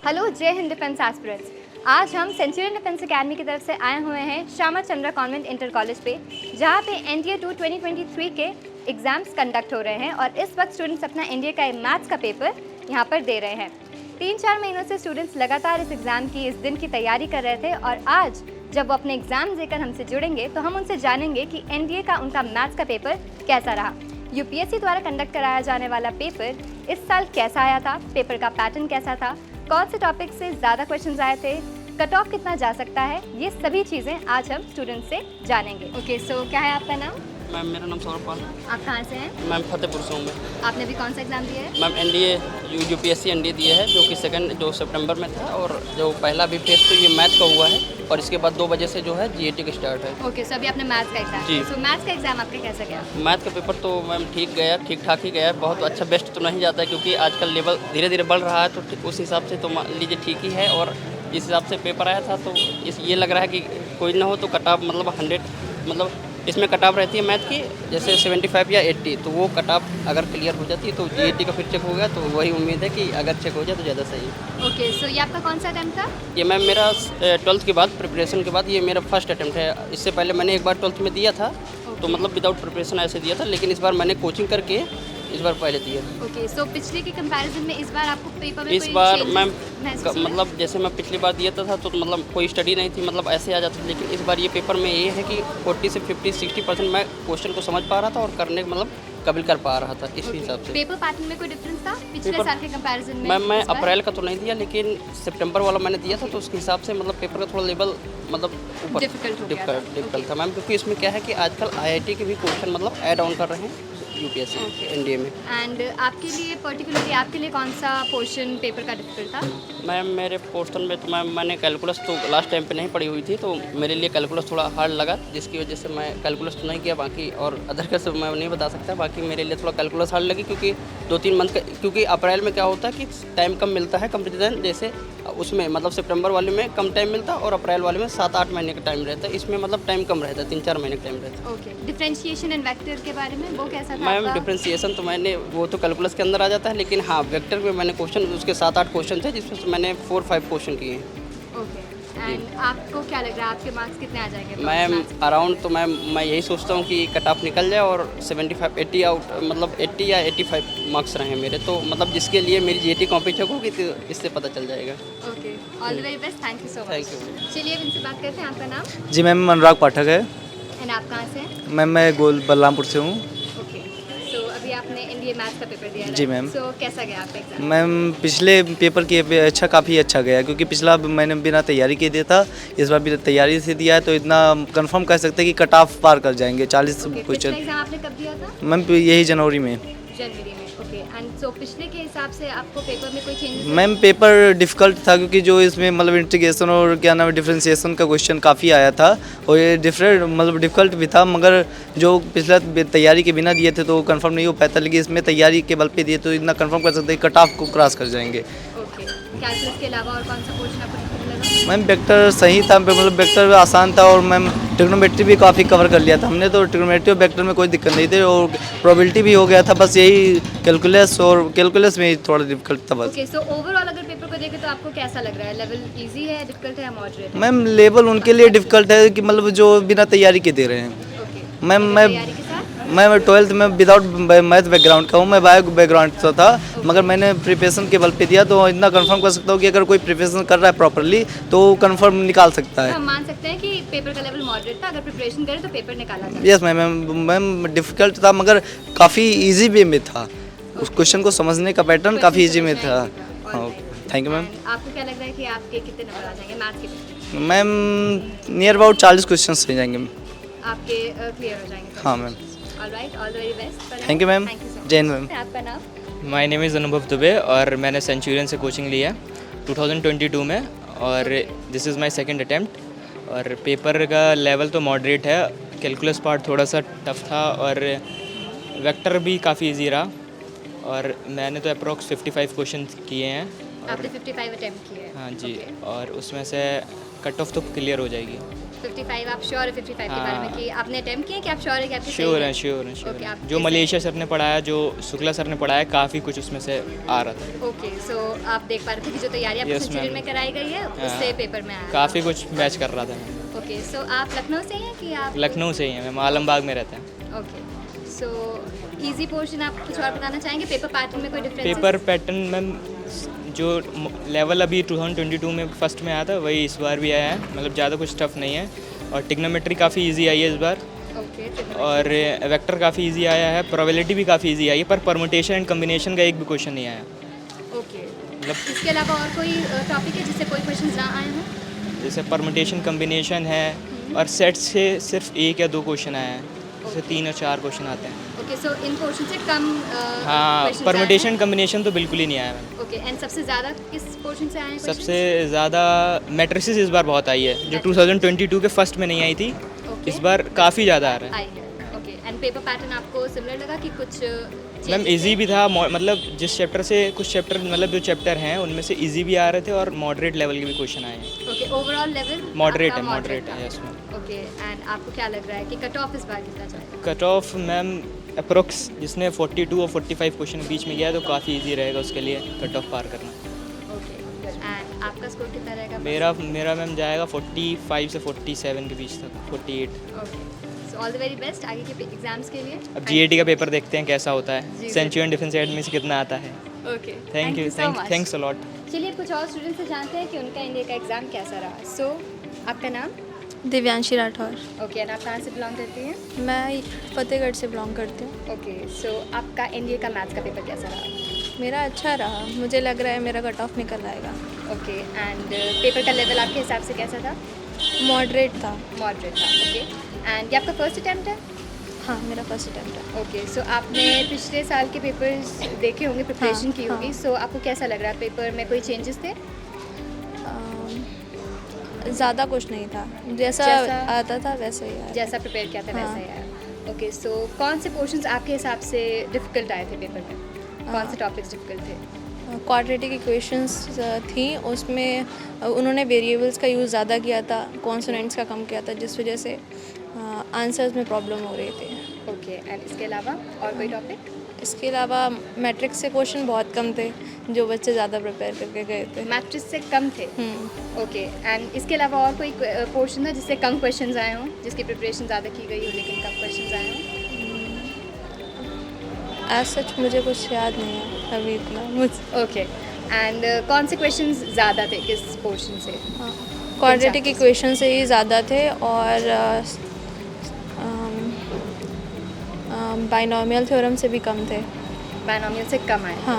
Hello, जय Hind defence aspirants. आज हम सेंचुरियन डिफेंस एकेडमी की तरफ से आए हुए हैं Shyama Chandra convent inter college पे, जहाँ पे एनडीए 2 2023 के एग्ज़ाम्स कंडक्ट हो रहे हैं और इस वक्त स्टूडेंट्स अपना एनडीए का मैथ्स का पेपर यहाँ पर दे रहे हैं। 3-4 महीनों से स्टूडेंट्स लगातार इस एग्ज़ाम की इस दिन की तैयारी कर रहे थे और आज जब वो अपने एग्ज़ाम देकर हमसे जुड़ेंगे तो हम उनसे जानेंगे कि एनडीए का उनका मैथ्स का पेपर कैसा रहा। यूपीएससी द्वारा कंडक्ट कराया जाने वाला पेपर इस साल कैसा आया था, पेपर का पैटर्न कैसा था, कौन से टॉपिक से ज़्यादा क्वेश्चंस आए थे, कट ऑफ कितना जा सकता है, ये सभी चीज़ें आज हम स्टूडेंट से जानेंगे। ओके, सो क्या है आपका नाम? मैम मेरा नाम सौरभ पाल। आप कहाँ से हैं? मैम फतेहपुर से हूँ मैं। आपने अभी कौन सा एग्ज़ाम दिया है? मैम एनडीए यूपीएससी एनडीए दिए है, जो कि सेकंड जो सितंबर में था, और जो पहला भी फेस तो ये मैथ का हुआ है और इसके बाद 2 बजे से जो है जीएटी का स्टार्ट है। ओके, सो अभी आपने मैथ्स का एग्ज़ाम जी। दिया। सो मैथ्स का एग्ज़ाम आपका कैसा गया? मैथ का पेपर तो मैम ठीक गया, ठीक ठाक ही गया, बहुत अच्छा बेस्ट तो नहीं जाता है क्योंकि आजकल लेवल धीरे धीरे बढ़ रहा है, तो उस हिसाब से तो मान लीजिए ठीक ही है। और जिस हिसाब से पेपर आया था तो ये लग रहा है कि कोई ना हो तो कट ऑफ मतलब 100 मतलब इसमें कट ऑफ रहती है मैथ की, जैसे 75 या 80, तो वो कट ऑफ अगर क्लियर हो जाती है तो जीएटी का फिर चेक हो गया, तो वही उम्मीद है कि अगर चेक हो जाए तो ज़्यादा सही है। ओके, सो ये आपका कौन सा अटेम्प्ट था? ये मैम मेरा 12th के बाद प्रिपरेशन के बाद ये मेरा फर्स्ट अटेम्प्ट है। इससे पहले मैंने एक बार 12th में दिया था, तो मतलब विदाउट प्रिपरेशन ऐसे दिया था, लेकिन इस बार मैंने कोचिंग करके इस बार पहले दिया। ओके, सो पिछले के कंपैरिजन में इस बार आपको पेपर में इस कोई बार changes मैम महसूस हुए? मतलब जैसे मैं पिछली बार दिया था तो मतलब कोई स्टडी नहीं थी, मतलब ऐसे आ जाता था, लेकिन इस बार ये पेपर में ये है कि 40 से 50-60% मैं क्वेश्चन को समझ पा रहा था और करने मतलब कबल कर पा रहा था इस हिसाब से। पेपर पैटर्न में कोई डिफरेंस था पिछले पेपर- साल के कंपैरिजन में? मैम मैं इस बार? अप्रैल का तो नहीं दिया, लेकिन सितंबर वाला मैंने दिया था, तो उसके हिसाब से मतलब पेपर का थोड़ा लेवल मतलब ऊपर Difficult हो गया था। डिफिकल्ट था मैम, क्योंकि इसमें क्या है कि आजकल आईआईटी के भी क्वेश्चन मतलब ऐड ऑन कर रहे हैं यूपीएससी एनडीए में। एंड आपके लिए पर्टिकुलरली आपके लिए कौन सा पोर्शन पेपर का डिफिकल्ट था? मैम मेरे पोर्शन में तो मैंने कैलकुलस तो लास्ट टाइम पे नहीं पढ़ी हुई थी, तो मेरे लिए कैलकुलस थोड़ा हार्ड लगा, जिसकी वजह से मैं कैलकुलस तो नहीं किया। बाकी और अदर का सब मैं नहीं बता सकता, बाकी मेरे लिए थोड़ा कैलकुलस हार्ड लगी, क्योंकि 2-3 मंथ का, क्योंकि अप्रैल में क्या होता है कि टाइम कम मिलता है कंपेरिजन, जैसे उसमें मतलब सितंबर वाले में कम टाइम मिलता है और अप्रैल वाले में 7-8 महीने का टाइम रहता है, इसमें मतलब टाइम कम रहता है, 3-4 महीने का टाइम रहता है। ओके, डिफरेंशिएशन एंड वेक्टर के बारे में वो कैसा था मैम आपका? डिफ्रेंशिएशन तो मैंने वो तो कैलकुलस के अंदर आ जाता है, लेकिन हाँ वेक्टर में मैंने क्वेश्चन उसके 7-8 क्वेश्चन थे, जिसमें से मैंने 4-5 क्वेश्चन किए हैं। ओके, एंड आपको क्या लग रहा है आपके मार्क्स कितने आ जाएंगे? मैम अराउंड तो मैं यही सोचता हूँ कि कट ऑफ निकल जाए और 75-80 आउट मतलब 80 या 85 मार्क्स रहे मेरे, तो मतलब जिसके लिए मेरी जीएटी कॉपी चेक होगी तो इससे पता चल जाएगा। Okay, all the very best, thank you so much. Thank you. चलिए अब इनसे बात करते हैं। आपका नाम जी मैम, अनुराग पाठक है। एंड आप कहाँ से हैं? मैम मैं गोल बलरामपुर से हूँ। ओके, सो अभी आपने एनडीए मैथ्स का पेपर दिया है? जी मैम। सो कैसा गया आपका एग्जाम? मैम पिछले पेपर के काफ़ी अच्छा गया, क्योंकि पिछला मैंने बिना तैयारी के दिया था, इस बार बिना तैयारी से दिया है, तो इतना कंफर्म कह सकते हैं कि कट ऑफ पार कर जाएंगे 40 ओके, पिछला क्वेश्चन। एग्जाम आपने कब दिया था? मैम यही जनवरी में। जनवरी में। ओके, एंड सो पिछले के हिसाब से आपको पेपर में कोई चेंजेस? मैम पेपर डिफ़िकल्ट था, क्योंकि जो इसमें मतलब इंटीग्रेशन और क्या नाम है डिफ्रेंशिएशन का क्वेश्चन काफ़ी आया था, और ये डिफरेंट मतलब डिफ़िकल्ट भी था, मगर जो पिछला तैयारी के बिना दिए थे तो कंफर्म नहीं हो पाता, लेकिन इसमें तैयारी के बल पे दिए तो इतना कंफर्म कर सकते हैं कट ऑफ को क्रॉस कर जाएंगे। ओके, कैलकुलस के अलावा और कौन सा पोर्शन आपको डिफिकल्ट लगा? मैम वेक्टर सही था, मतलब वेक्टर आसान था, और मैम ट्रिग्नोमेट्री भी काफ़ी कवर कर लिया था हमने, तो ट्रिग्नोमेट्री और वेक्टर में कोई दिक्कत नहीं थी, और प्रोबेबिलिटी भी हो गया था, बस यही कैलकुलस में ही थोड़ा डिफिकल्ट था बस। ओके, सो ओवरऑल अगर पेपर को देखें तो आपको कैसा लग रहा है? लेवल इजी है, डिफिकल्ट है या मॉडरेट है? मैम लेवल उनके लिए डिफिकल्ट है कि मतलब जो बिना तैयारी के दे रहे हैं। ओके, मैम बिना मैं तैयारी के साथ? मैं 12th में विदाउट मैथ बैकग्राउंड का हूँ, मैं बायो बैकग्राउंड से था, मगर मैंने प्रिपरेशन के बल पे दिया, तो इतना कंफर्म कर सकता हूँ कि अगर कोई प्रिपरेशन कर रहा है प्रॉपरली तो कंफर्म निकाल सकता तो है। हम मान सकते हैं कि पेपर का लेवल मॉडरेट था, अगर प्रिपरेशन करें तो पेपर निकाला जाए। यस मैम डिफ़िकल्ट था, मगर काफ़ी इजी वे में था, उस क्वेश्चन को समझने का पैटर्न काफ़ी इजी में था। हाँ, थैंक यू मैम। आपको क्या लग रहा है कि आपके कितने नंबर आ जाएंगे मैथ्स के paper? Ma'am near about 40 question रह जाएंगे। आपके क्लियर हो जाएंगे? हाँ ma'am. Alright, all the very best. Thank you ma'am. Thank you so much. जय हिंद मैम। आपका नाम? माय नेम इज़ अनुभव दुबे और मैंने सेंचुरियन से कोचिंग लिया है 2022 में, और this is my second attempt. और पेपर का लेवल तो मॉडरेट है, कैलकुलस पार्ट थोड़ा सा टफ था, और वेक्टर भी काफ़ी इजी रहा, और मैंने तो अप्रॉक्स 55 क्वेश्चन किए हैं। आपने 55 अटेम्प्ट किए हैं? हाँ जी, Okay. और उसमें से कट ऑफ तो क्लियर हो जाएगी। 55 आप श्योर है 55 के बारे में कि आपने अटेम्प्ट किया कि आप श्योर है कि आपके श्योर है श्योर है श्योर Okay, है आप जो कैसे- मलेशिया सर ने पढ़ाया, जो शुक्ला सर ने पढ़ाया, काफ़ी कुछ उसमें से आ रहा था। ओके सो आप देख पा रहे थे कि जो तैयारी आपको Yes, सेंचुरियन ma'am. में कराई गई है उससे पेपर में आया काफ़ी कुछ मैच कर रहा था मैं। ओके सो आप लखनऊ से हैं कि आप लखनऊ से ही है मैम, आलमबाग में रहते हैं। ओके सो इजी पोर्शन आप कुछ और बताना चाहेंगे पेपर पैटर्न में कोई डिफरेंस पेपर पैटर्न मैम जो लेवल अभी 2022 में फर्स्ट में आया था वही इस बार भी आया है, मतलब ज़्यादा कुछ टफ नहीं है। और टिग्नोमेट्री काफ़ी इजी आई है इस बार, ओके और वेक्टर काफ़ी इजी आया है, प्रोबेबिलिटी भी काफ़ी इजी आई है, पर परमुटेशन एंड कम्बिनेशन का एक भी क्वेश्चन नहीं आया। ओके मतलब इसके अलावा और कोई टॉपिक है जिससे कोई क्वेश्चंस ना आए हों जैसे परमुटेशन कम्बिनेशन है, और सेट से सिर्फ 1 या 2 क्वेश्चन आए हैं, जैसे 3 और 4 क्वेश्चन आते हैं। ओके सो इन पोर्शन से कम हाँ, questions आए परमुटेशन कम्बिनेशन तो बिल्कुल ही नहीं आया मैम। हैं? ओके एंड सबसे ज़्यादा किस पोर्शन से आए हैं सबसे ज़्यादा मैट्रिसेस इस बार बहुत आई है, जो 2022 के फर्स्ट में नहीं आई थी, Okay. इस बार काफ़ी ज़्यादा आ रहा है। आई है ओके एंड पेपर पैटर्न आपको सिमिलर लगा कि कुछ मैम इजी भी था, मतलब जिस चैप्टर से कुछ चैप्टर, मतलब जो चैप्टर हैं उनमें से इजी भी आ रहे थे और मॉडरेट लेवल के भी क्वेश्चन आए हैं। ओके ओवरऑल लेवल मॉडरेट है यस मैम। ओके एंड आपको क्या लग रहा है कि कट ऑफ इस बार कितना जाएगा कट ऑफ मैम अप्रोक्स जिसने 42 और 45 क्वेश्चन के बीच में गया है, तो काफ़ी इजी रहेगा उसके लिए कट ऑफ पार करना। ओके एंड आपका स्कोर कितना रहेगा मेरा मैम जाएगा 45 से 47 के बीच तक, 48। Okay so all the very best आगे के एग्जाम्स के लिए अब जीएटी का पेपर देखते हैं कैसा होता जी, है, सेंचुरियन डिफेंस एकेडमी से कितना आता है। Okay thank you, thanks a lot. चलिए कुछ और स्टूडेंट से जानते हैं कि उनका इंडिया का एग्ज़ाम कैसा रहा सो आपका नाम दिव्यांशी राठौर। ओके एंड आप कहाँ से बिलोंग करती हैं मैं फतेहगढ़ से बिलोंग करती हूँ। ओके सो आपका इंडिया का मैथ्स का पेपर कैसा रहा मेरा अच्छा रहा, मुझे लग रहा है मेरा कट ऑफ निकल आएगा। ओके एंड पेपर का लेवल आपके हिसाब से कैसा था मॉडरेट था। मॉडरेट था ओके एंड ये आपका फर्स्ट अटैम्प्ट है हाँ, मेरा फर्स्ट अटैम्प्ट है। ओके सो आपने पिछले साल के पेपर्स देखे होंगे प्रिपरेशन हाँ, की होगी हाँ। सो आपको कैसा लग रहा है पेपर में कोई चेंजेस थे ज़्यादा कुछ नहीं था, जैसा आता था वैसे ही आया। जैसा प्रिपेयर किया था हाँ। वैसा ही आया ओके सो कौन से पोर्शंस आपके हिसाब से डिफ़िकल्ट आए थे पेपर में कौन से टॉपिक्स डिफ़िकल्ट थे क्वाड्रेटिक इक्वेशंस थी, उसमें उन्होंने वेरिएबल्स का यूज़ ज़्यादा किया था, कॉन्सोनेंट्स का कम किया था, जिस वजह से आंसर्स में प्रॉब्लम हो रही थी। ओके एंड इसके अलावा और कोई टॉपिक इसके अलावा मैट्रिक्स से क्वेश्चन बहुत कम थे, जो बच्चे ज़्यादा प्रिपेयर करके गए थे। मैट्रिक्स से कम थे ओके एंड इसके अलावा और कोई पोर्शन था जिससे कम क्वेश्चंस आए हों जिसकी प्रिपरेशन ज़्यादा की गई हो लेकिन कम क्वेश्चंस आए हों एज सच मुझे कुछ याद नहीं है अभी इतना मुझ ओके एंड कौन से क्वेश्चंस ज़्यादा थे किस पोर्शन से क्वाड्रेटिक इक्वेशन से ही ज़्यादा थे, और बाइनोमियल थ्योरम से भी कम थे। बायनोमियल से कम आए हाँ,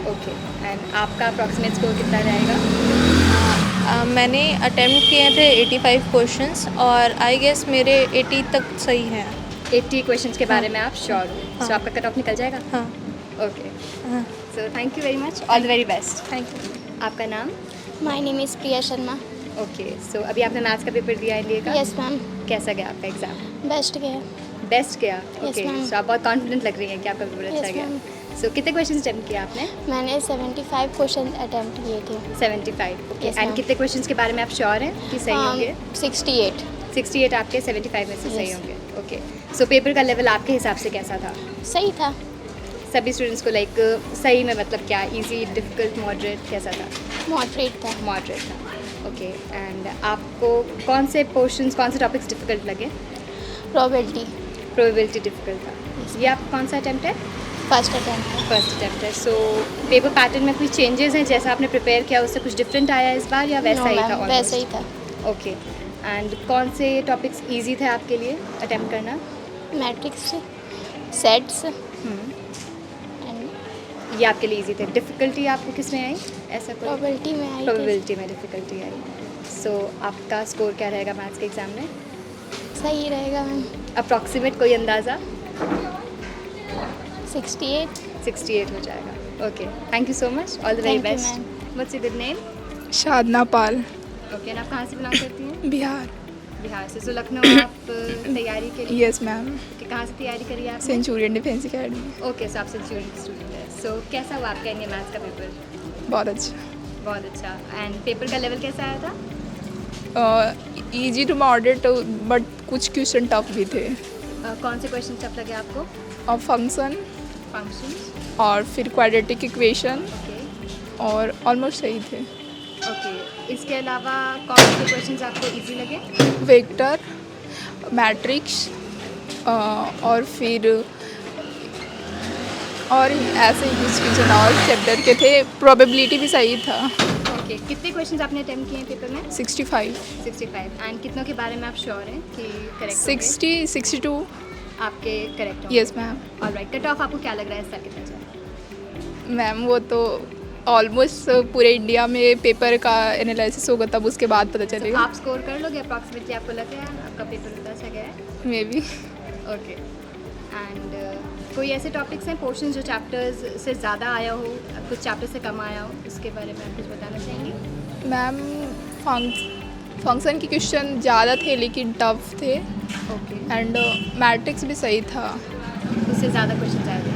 ओके एंड आपका अप्रॉक्सीमेट स्कोर कितना रहेगा मैंने अटेम्प्ट किए थे 85 क्वेश्चंस, और आई गेस मेरे 80 तक सही हैं। 80 क्वेश्चंस के बारे में आप श्योर हो सो आपका कट ऑफ निकल जाएगा हाँ ओके हाँ, so thank you very much all the very best thank you. आपका नाम my name is Priya Sharma. Okay so अभी आपने मैथ्स का पेपर दिया इंडिया का यस मैम, कैसा गया आपका एग्जाम बेस्ट गया। बेस्ट गया Yes, ओके ma'am. सो आप बहुत कॉन्फिडेंट लग रही हैं कि आपका पेपर अच्छा Yes, गया ma'am. सो कितने क्वेश्चंस अटेम्प्ट किया आपने मैंने 75 क्वेश्चन अटेम्प्ट किए थे। 75 ओके Yes, एंड ma'am. कितने क्वेश्चंस के बारे में आप श्योर हैं कि सही होंगे 68 68 आपके 75 में से सही Yes. होंगे ओके सो पेपर का लेवल आपके हिसाब से कैसा था सही था। सभी स्टूडेंट्स को लाइक सही में मतलब क्या इजी डिफ़िकल्ट मॉडरेट कैसा था मॉडरेट था। मॉडरेट था ओके एंड आपको कौन से पोर्शंस कौन से टॉपिक्स डिफ़िकल्ट लगे प्रोबेबिलिटी प्रोबेबिलिटी डिफ़िकल्ट था ये आपका कौन सा अटैम्प्ट है फर्स्ट अटेम्प्ट था। फर्स्ट अटैम्प्ट है सो पेपर पैटर्न में कोई चेंजेस हैं जैसा आपने प्रिपेयर किया उससे कुछ डिफरेंट आया इस बार या वैसा No, ही था ma'am, almost? वैसा ही था। ओके एंड कौन से टॉपिक्स इजी थे आपके लिए अटैम्प्ट करना मैट्रिक्स, सेट्स हम्म, एंड ये आपके लिए इजी थे डिफ़िकल्टी आपको किस में आई ऐसा कोई प्रोबेबिलिटी में आई थी। प्रोबेबिलिटी में डिफ़िकल्टी आई सो आपका स्कोर क्या रहेगा मैथ्स के एग्ज़ाम में सही रहेगा मैम। अप्रॉक्सीमेट कोई अंदाज़ा 68 68 हो जाएगा okay thank you so much all the very Thank you, best what's your name Shadna Pal, okay ना आप कहाँ से बिलोंग करती हैं बिहार। बिहार से सो लखनऊ आप तैयारी के लिए यस मैम, कि कहाँ से तैयारी करी है आपने Centurion defence academy. Okay so आप सेंचुरियन स्टूडेंट है सो कैसा हुआ आपका इंडिया मैथ्स का पेपर बहुत अच्छा। बहुत अच्छा एंड पेपर का लेवल कैसा आया था इजी टू मॉडरेट बट कुछ क्वेश्चन टफ भी थे कौन से क्वेश्चन टफ लगे आपको? और फंक्शन फंक्शंस, और फिर क्वाड्रेटिक इक्वेशन ओके और ऑलमोस्ट सही थे। ओके। इसके अलावा कौन से क्वेश्चंस आपको इजी लगे? वेक्टर, मैट्रिक्स और फिर और ऐसे ही कुछ क्वेश्चन और चैप्टर के थे। प्रोबेबिलिटी भी सही था। ओके। कितने क्वेश्चंस आपने अटेम्प्ट किए हैं पेपर में? 65, 65। एंड कितनों के बारे में आप श्योर हैं कि करेक्ट? 60, 62। आपके करेक्ट होंगे? Yes ma'am. Alright. Cut off आपको क्या लग रहा है इस साल कितना जाए? मैम वो तो ऑलमोस्ट पूरे इंडिया में पेपर का एनालिसिस होगा तब उसके बाद पता तो चलेगा। आप स्कोर कर लोगे अप्रॉक्सीमेटली? आपको लग रहा है आपका पेपर उतना अच्छा गया है? May be. ओके। एंड कोई ऐसे टॉपिक्स हैं, पोर्शन जो चैप्टर्स से ज़्यादा आया हो, कुछ चैप्टर से कम आया हो, उसके बारे में आप कुछ बताना चाहेंगे? मैम फंक्शन के क्वेश्चन ज़्यादा थे लेकिन टफ थे ओके। एंड मैट्रिक्स भी सही था। उससे ज़्यादा क्वेश्चन आए थे?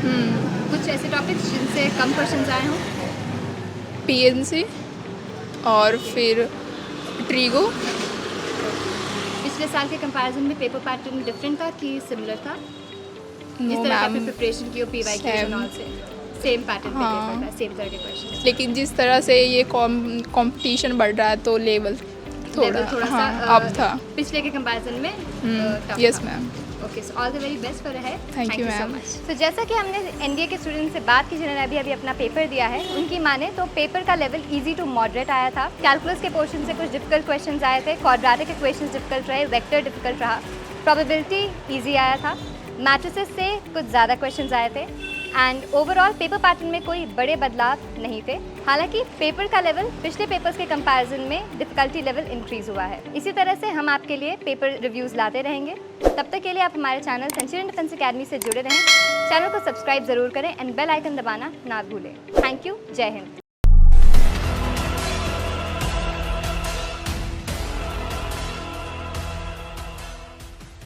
कुछ ऐसे टॉपिक्स जिनसे कम क्वेश्चन आए हों? पीएनसी और फिर ट्रीगो। पिछले साल के कंपैरिजन में पेपर पैटर्न डिफरेंट था कि सिमिलर था? जिस नो तरह का मैम, प्रिपरेशन की हो पीवाईक्यू Same. और से सेम पैटर्न पे हाँ। पेपर था, सेम तरह के क्वेश्चन। लेकिन जिस तरह से ये कंपटीशन बढ़ रहा है तो लेवल थोड़ा सा अप था। पिछले के कंपैरिजन में tough यस था। Ma'am. Okay, so all the very best for है। Thank you, so ma'am. Much. तो जैसा कि हमने एनडीए के स्टूडेंट से बात की जिन्होंने अभी अपना पेपर दिया है, उनकी माने तो पेपर का लेवल इजी टू मॉडरेट आया था। कैलकुलस के पोर्शन से कुछ डिफिकल्ट क्वेश्चंस आए थे, क्वाड्रेटिक इक्वेशंस डिफिकल्ट रहे, वेक्टर डिफिकल्ट रहा, प्रोबेबिलिटी इजी आया था, मैट्रिसेस से कुछ ज़्यादा क्वेश्चंस आए थे एंड ओवरऑल पेपर पैटर्न में कोई बड़े बदलाव नहीं थे। हालांकि पेपर का लेवल पिछले पेपर्स के कंपैरिजन में डिफ़िकल्टी लेवल इंक्रीज़ हुआ है। इसी तरह से हम आपके लिए पेपर रिव्यूज़ लाते रहेंगे। तब तक के लिए आप हमारे चैनल सेंचुरियन डिफेंस अकेडमी से जुड़े रहें। चैनल को सब्सक्राइब ज़रूर करें एंड बेल आइकन दबाना ना भूलें। Thank you. जय हिंद।